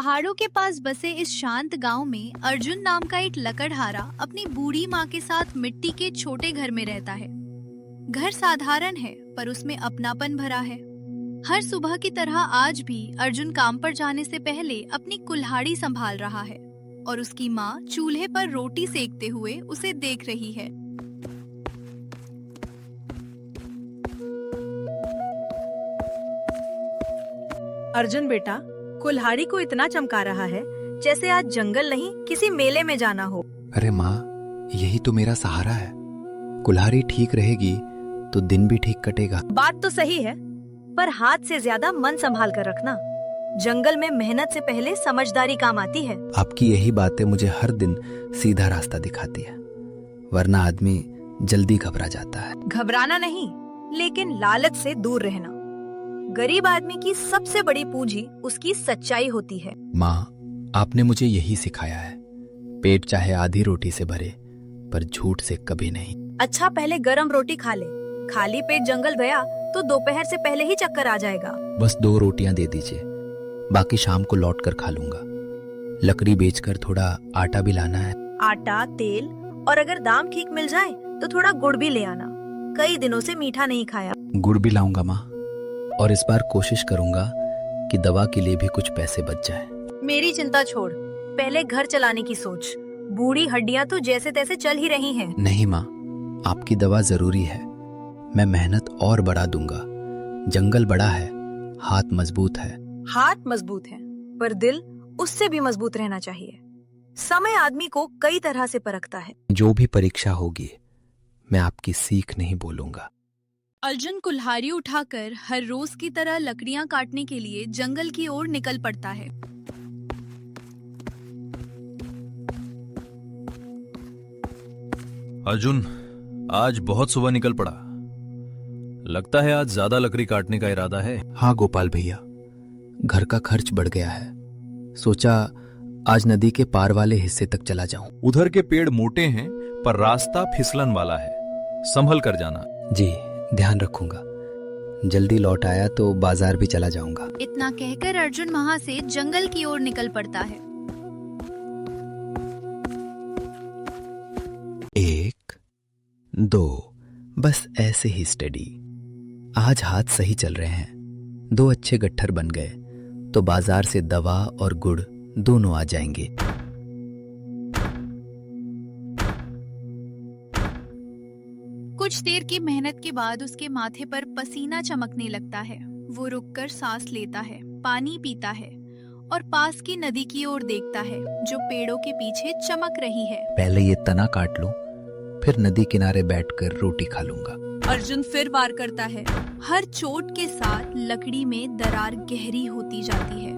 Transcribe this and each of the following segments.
पहाड़ों के पास बसे इस शांत गांव में अर्जुन नाम का एक लकड़हारा अपनी बूढ़ी माँ के साथ मिट्टी के छोटे घर में रहता है। घर साधारण है पर उसमें अपनापन भरा है। हर सुबह की तरह आज भी अर्जुन काम पर जाने से पहले अपनी कुल्हाड़ी संभाल रहा है और उसकी माँ चूल्हे पर रोटी सेकते हुए उसे देख रही है। अर्जुन बेटा, कुल्हाड़ी को इतना चमका रहा है जैसे आज जंगल नहीं किसी मेले में जाना हो। अरे माँ, यही तो मेरा सहारा है। कुल्हाड़ी ठीक रहेगी तो दिन भी ठीक कटेगा। बात तो सही है, पर हाथ से ज्यादा मन संभाल कर रखना। जंगल में मेहनत से पहले समझदारी काम आती है। आपकी यही बातें मुझे हर दिन सीधा रास्ता दिखाती है, वरना आदमी जल्दी घबरा जाता है। घबराना नहीं, लेकिन लालच से दूर रहना। गरीब आदमी की सबसे बड़ी पूंजी उसकी सच्चाई होती है। माँ, आपने मुझे यही सिखाया है, पेट चाहे आधी रोटी से भरे पर झूठ से कभी नहीं। अच्छा, पहले गरम रोटी खा ले। खाली पेट जंगल गया तो दोपहर से पहले ही चक्कर आ जाएगा। बस 2 रोटियां दे दीजिए, बाकी शाम को लौट कर खा लूंगा। लकड़ी बेचकर थोड़ा आटा भी लाना है। आटा, तेल और अगर दाम ठीक मिल जाए तो थोड़ा गुड़ भी ले आना। कई दिनों से मीठा नहीं खाया। गुड़ भी लाऊंगा माँ, और इस बार कोशिश करूंगा कि दवा के लिए भी कुछ पैसे बच जाए। मेरी चिंता छोड़, पहले घर चलाने की सोच। बूढ़ी हड्डियां तो जैसे तैसे चल ही रही हैं। नहीं माँ, आपकी दवा जरूरी है। मैं मेहनत और बढ़ा दूंगा। जंगल बड़ा है, हाथ मजबूत है। हाथ मजबूत है, पर दिल उससे भी मजबूत रहना चाहिए। समय आदमी को कई तरह से परखता है। जो भी परीक्षा होगी, मैं आपकी सीख नहीं बोलूंगा। अर्जुन कुल्हाड़ी उठाकर हर रोज की तरह लकड़ियां काटने के लिए जंगल की ओर निकल पड़ता है। अर्जुन आज बहुत सुबह निकल पड़ा। लगता है आज ज्यादा लकड़ी काटने का इरादा है। हाँ गोपाल भैया, घर का खर्च बढ़ गया है। सोचा आज नदी के पार वाले हिस्से तक चला जाऊं। उधर के पेड़ मोटे हैं पर रास्ता फिसलन वाला है, संभल कर जाना। जी, ध्यान रखूंगा। जल्दी लौट आया तो बाजार भी चला जाऊंगा। इतना कहकर अर्जुन वहां से जंगल की ओर निकल पड़ता है। 1, 2, बस ऐसे ही स्टेडी। आज हाथ सही चल रहे हैं। 2 अच्छे गट्ठर बन गए तो बाजार से दवा और गुड़ दोनों आ जाएंगे। कुछ देर की मेहनत के बाद उसके माथे पर पसीना चमकने लगता है। वो रुककर सांस लेता है, पानी पीता है और पास की नदी की ओर देखता है जो पेड़ों के पीछे चमक रही है। पहले ये तना काट लूं, फिर नदी किनारे बैठकर रोटी खा लूंगा। अर्जुन फिर वार करता है। हर चोट के साथ लकड़ी में दरार गहरी होती जाती है।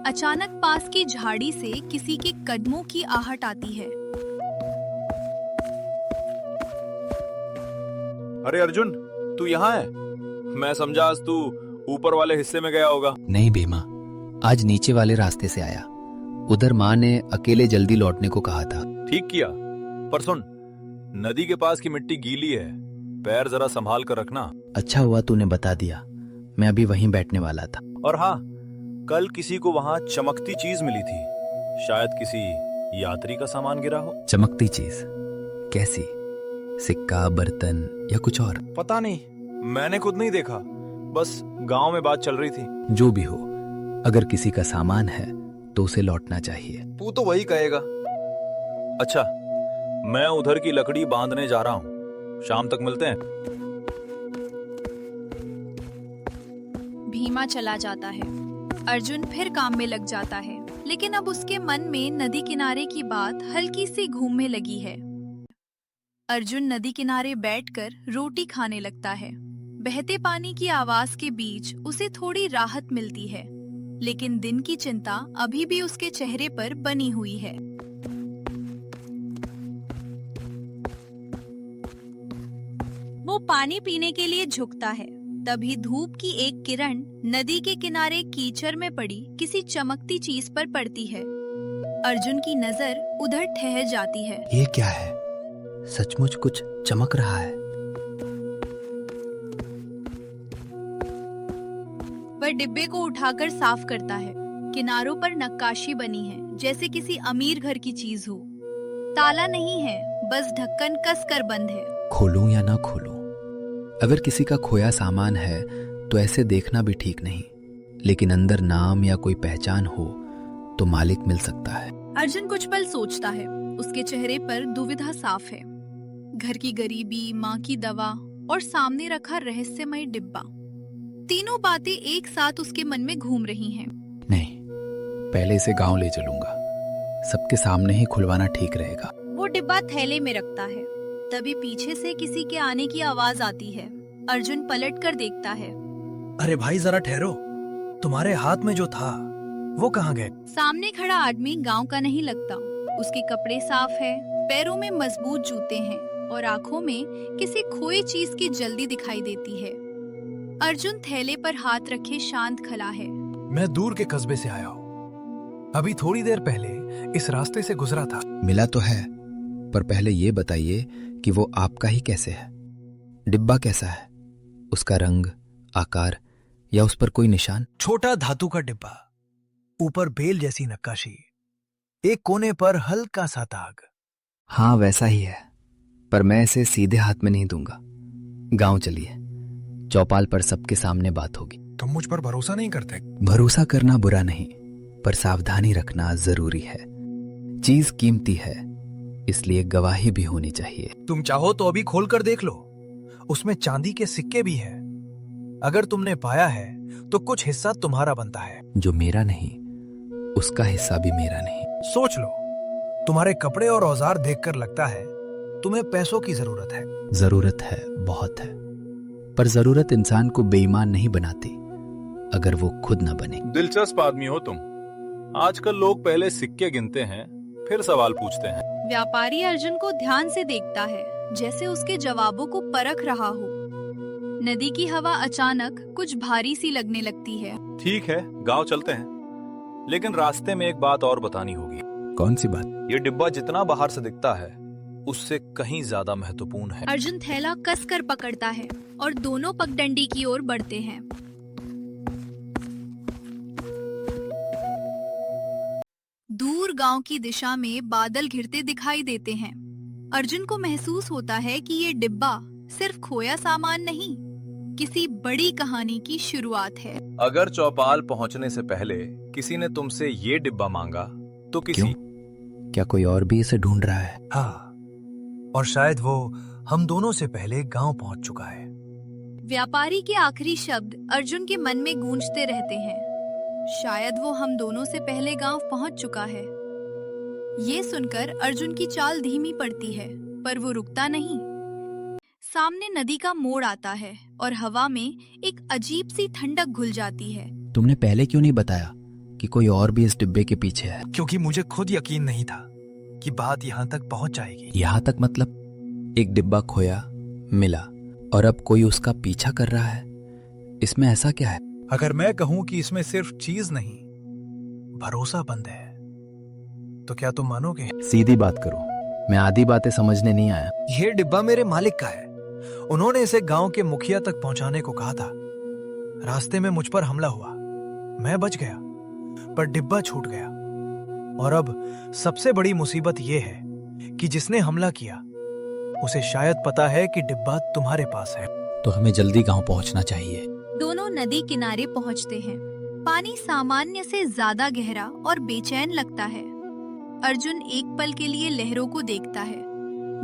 अचानक पास की झाड़ी से किसी के कदमों की आहट आती है। अरे अर्जुन, तू यहाँ है? मैं समझा आज तू ऊपर वाले हिस्से में गया होगा। नहीं भीमा, आज नीचे वाले रास्ते से आया। उधर माँ ने अकेले जल्दी लौटने को कहा था। ठीक किया, पर सुन, नदी के पास की मिट्टी गीली है, पैर जरा संभाल कर रखना। अच्छा हुआ तूने बता दिया, मैं अभी वहीं बैठने वाला था। और हाँ, कल किसी को वहाँ चमकती चीज मिली थी। शायद किसी यात्री का सामान गिरा हो। चमकती चीज? कैसी? सिक्का, बर्तन या कुछ और? पता नहीं, मैंने खुद नहीं देखा, बस गांव में बात चल रही थी। जो भी हो, अगर किसी का सामान है तो उसे लौटना चाहिए। तू तो वही कहेगा। अच्छा, मैं उधर की लकड़ी बांधने जा रहा हूँ, शाम तक मिलते हैं। भीमा चला जाता है। अर्जुन फिर काम में लग जाता है, लेकिन अब उसके मन में नदी किनारे की बात हल्की सी घूमने लगी है। अर्जुन नदी किनारे बैठकर रोटी खाने लगता है। बहते पानी की आवाज के बीच उसे थोड़ी राहत मिलती है, लेकिन दिन की चिंता अभी भी उसके चेहरे पर बनी हुई है। वो पानी पीने के लिए झुकता है, तभी धूप की एक किरण नदी के किनारे कीचड़ में पड़ी किसी चमकती चीज पर पड़ती है। अर्जुन की नजर उधर ठहर जाती है। ये क्या है? सचमुच कुछ चमक रहा है। वह डिब्बे को उठाकर साफ करता है। किनारों पर नक्काशी बनी है, जैसे किसी अमीर घर की चीज हो। ताला नहीं है, बस ढक्कन कसकर बंद है। खोलूं या ना खोलूं? अगर किसी का खोया सामान है तो ऐसे देखना भी ठीक नहीं, लेकिन अंदर नाम या कोई पहचान हो तो मालिक मिल सकता है। अर्जुन कुछ पल सोचता है। उसके चेहरे पर दुविधा साफ है। घर की गरीबी, माँ की दवा और सामने रखा रहस्यमय डिब्बा, तीनों बातें एक साथ उसके मन में घूम रही हैं। नहीं, पहले इसे गांव ले चलूंगा। सबके सामने ही खुलवाना ठीक रहेगा। वो डिब्बा थैले में रखता है। तभी पीछे से किसी के आने की आवाज आती है। अर्जुन पलट कर देखता है। अरे भाई जरा ठहरो, तुम्हारे हाथ में जो था वो कहाँ गए? सामने खड़ा आदमी गांव का नहीं लगता। उसके कपड़े साफ है, पैरों में मजबूत जूते हैं और आंखों में किसी खोई चीज की जल्दी दिखाई देती है। अर्जुन थैले पर हाथ रखे शांत खड़ा है। मैं दूर के कस्बे से आया हूँ। अभी थोड़ी देर पहले इस रास्ते से गुजरा था। मिला तो है, पर पहले ये बताइए कि वो आपका ही कैसे है? डिब्बा कैसा है? उसका रंग, आकार या उस पर कोई निशान? छोटा धातु का डिब्बा, ऊपर बेल जैसी नक्काशी, एक कोने पर हल्का सा दाग। हाँ, वैसा ही है, पर मैं इसे सीधे हाथ में नहीं दूंगा। गांव चलिए, चौपाल पर सबके सामने बात होगी। तुम मुझ पर भरोसा नहीं करते? भरोसा करना बुरा नहीं, पर सावधानी रखना जरूरी है। चीज कीमती है, इसलिए गवाही भी होनी चाहिए। तुम चाहो तो अभी खोल कर देख लो, उसमें चांदी के सिक्के भी हैं। अगर तुमने पाया है तो कुछ हिस्सा तुम्हारा बनता है। जो मेरा नहीं, उसका हिस्सा भी मेरा नहीं। सोच लो, तुम्हारे कपड़े और औजार देखकर लगता है तुम्हें पैसों की जरूरत है। जरूरत है, बहुत है, पर जरूरत इंसान को बेईमान नहीं बनाती अगर वो खुद न बने। दिलचस्प आदमी हो तुम। आजकल लोग पहले सिक्के गिनते हैं, फिर सवाल पूछते हैं। व्यापारी अर्जुन को ध्यान से देखता है, जैसे उसके जवाबों को परख रहा हो। नदी की हवा अचानक कुछ भारी सी लगने लगती है। ठीक है, गांव चलते हैं, लेकिन रास्ते में एक बात और बतानी होगी। कौन सी बात? ये डिब्बा जितना बाहर से दिखता है, उससे कहीं ज्यादा महत्वपूर्ण है। अर्जुन थैला कसकर पकड़ता है और दोनों पगडंडी की ओर बढ़ते हैं। दूर गांव की दिशा में बादल घिरते दिखाई देते हैं। अर्जुन को महसूस होता है कि ये डिब्बा सिर्फ खोया सामान नहीं, किसी बड़ी कहानी की शुरुआत है। अगर चौपाल पहुंचने से पहले किसी ने तुमसे ये डिब्बा मांगा तो किसी क्यों? क्या कोई और भी इसे ढूंढ रहा है? हाँ, और शायद वो हम दोनों से पहले गांव पहुंच चुका है। व्यापारी के आखिरी शब्द अर्जुन के मन में गूंजते रहते हैं। शायद वो हम दोनों से पहले गांव पहुंच चुका है। ये सुनकर अर्जुन की चाल धीमी पड़ती है, पर वो रुकता नहीं। सामने नदी का मोड़ आता है और हवा में एक अजीब सी ठंडक घुल जाती है। तुमने पहले क्यों नहीं बताया कि कोई और भी इस डिब्बे के पीछे है? क्योंकि मुझे खुद यकीन नहीं था कि बात यहाँ तक पहुँच जाएगी। यहाँ तक मतलब? एक डिब्बा खोया, मिला, और अब कोई उसका पीछा कर रहा है। इसमें ऐसा क्या है? अगर मैं कहूँ कि इसमें सिर्फ चीज नहीं, भरोसा बंद है, तो क्या तुम मानोगे? सीधी बात करो, मैं आधी बातें समझने नहीं आया। ये डिब्बा मेरे मालिक का है। उन्होंने इसे गांव के मुखिया तक पहुंचाने को कहा था। रास्ते में मुझ पर हमला हुआ, मैं बच गया, पर डिब्बा छूट गया। और अब सबसे बड़ी मुसीबत यह है कि जिसने हमला किया उसे शायद पता है कि डिब्बा तुम्हारे पास है। तो हमें जल्दी गांव पहुंचना चाहिए। दोनों नदी किनारे पहुंचते हैं। पानी सामान्य से ज्यादा गहरा और बेचैन लगता है। अर्जुन एक पल के लिए लहरों को देखता है,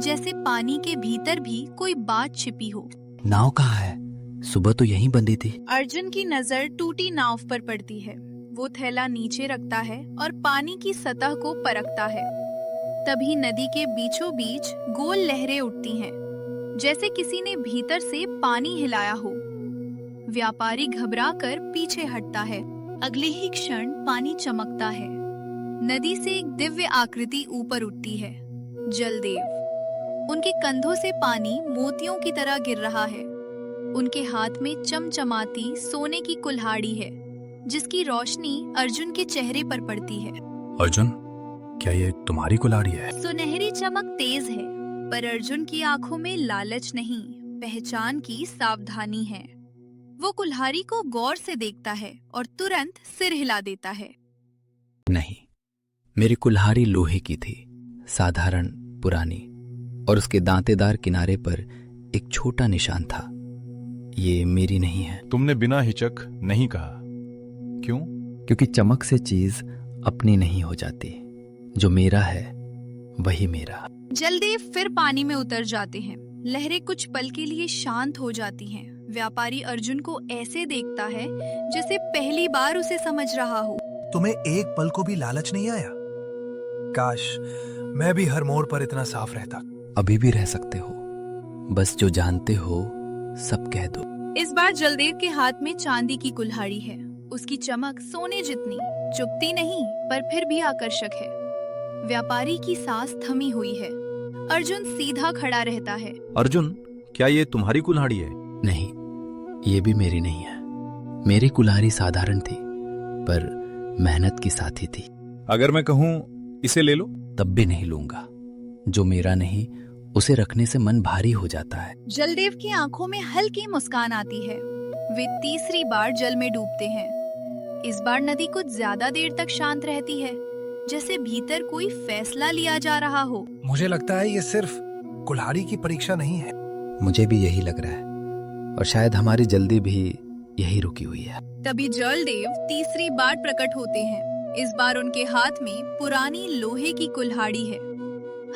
जैसे पानी के भीतर भी कोई बात छिपी हो। नाव कहाँ है? सुबह तो यहीं बंधी थी। अर्जुन की नजर टूटी नाव पर पड़ती है। वो थैला नीचे रखता है और पानी की सतह को परखता है। तभी नदी के बीचों बीच गोल लहरें उठती हैं, जैसे किसी ने भीतर से पानी हिलाया हो। व्यापारी घबराकर पीछे हटता है। अगले ही क्षण पानी चमकता है। नदी से एक दिव्य आकृति ऊपर उठती है, जलदेव। उनके कंधों से पानी मोतियों की तरह गिर रहा है। उनके हाथ में चमचमाती सोने की कुल्हाड़ी है, जिसकी रोशनी अर्जुन के चेहरे पर पड़ती है। अर्जुन, क्या ये तुम्हारी कुल्हाड़ी है? सुनहरी चमक तेज है, पर अर्जुन की आंखों में लालच नहीं, पहचान की सावधानी है। वो कुल्हाड़ी को गौर से देखता है और तुरंत सिर हिला देता है। नहीं, मेरी कुल्हाड़ी लोहे की थी, साधारण, पुरानी, और उसके दांतेदार किनारे पर एक छोटा निशान था। ये मेरी नहीं है। तुमने बिना हिचक नहीं कहा, क्यों? क्योंकि चमक से चीज अपनी नहीं हो जाती। जो मेरा है वही मेरा। जलदेव फिर पानी में उतर जाते हैं। लहरें कुछ पल के लिए शांत हो जाती हैं। व्यापारी अर्जुन को ऐसे देखता है जैसे पहली बार उसे समझ रहा हो। तुम्हें एक पल को भी लालच नहीं आया? काश मैं भी हर मोड़ पर इतना साफ रहता। अभी भी रह सकते हो, बस जो जानते हो सब कह दो। इस बार जलदेव के हाथ में चांदी की कुल्हाड़ी है। उसकी चमक सोने जितनी, चुभती नहीं पर फिर भी आकर्षक है। व्यापारी की सांस थमी हुई है। अर्जुन सीधा खड़ा रहता है। अर्जुन, क्या ये तुम्हारी कुल्हाड़ी है? नहीं, ये भी मेरी नहीं है। मेरी कुल्हाड़ी साधारण थी, पर मेहनत की साथी थी। अगर मैं कहूं इसे ले लो? तब भी नहीं लूंगा। जो मेरा नहीं उसे रखने से मन भारी हो जाता है। जलदेव की आंखों में हल्की मुस्कान आती है। वे तीसरी बार जल में डूबते हैं। इस बार नदी कुछ ज्यादा देर तक शांत रहती है, जैसे भीतर कोई फैसला लिया जा रहा हो। मुझे लगता है ये सिर्फ कुल्हाड़ी की परीक्षा नहीं है। मुझे भी यही लग रहा है, और शायद हमारी जल्दी भी यही रुकी हुई है। तभी जलदेव तीसरी बार प्रकट होते हैं। इस बार उनके हाथ में पुरानी लोहे की कुल्हाड़ी है।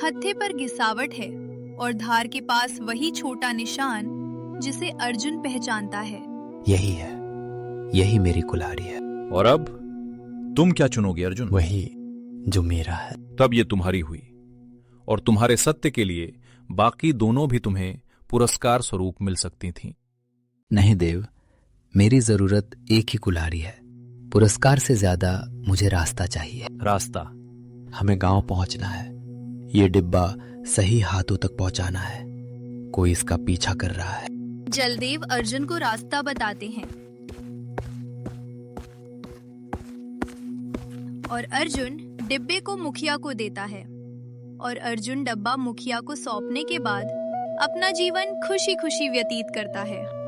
हत्थे पर घिसावट है और धार के पास वही छोटा निशान जिसे अर्जुन पहचानता है। यही है, यही मेरी कुल्हाड़ी है। और अब तुम क्या चुनोगे अर्जुन? वही जो मेरा है। तब ये तुम्हारी हुई, और तुम्हारे सत्य के लिए बाकी दोनों भी तुम्हें पुरस्कार स्वरूप मिल सकती थीं। नहीं देव, मेरी जरूरत एक ही कुल्हाड़ी है। पुरस्कार से ज्यादा मुझे रास्ता चाहिए। रास्ता? हमें गांव पहुंचना है। ये डिब्बा सही हाथों तक पहुंचाना है। कोई इसका पीछा कर रहा है। जलदेव अर्जुन को रास्ता बताते हैं और अर्जुन डिब्बे को मुखिया को देता है। और अर्जुन डब्बा मुखिया को सौंपने के बाद अपना जीवन खुशी खुशी व्यतीत करता है।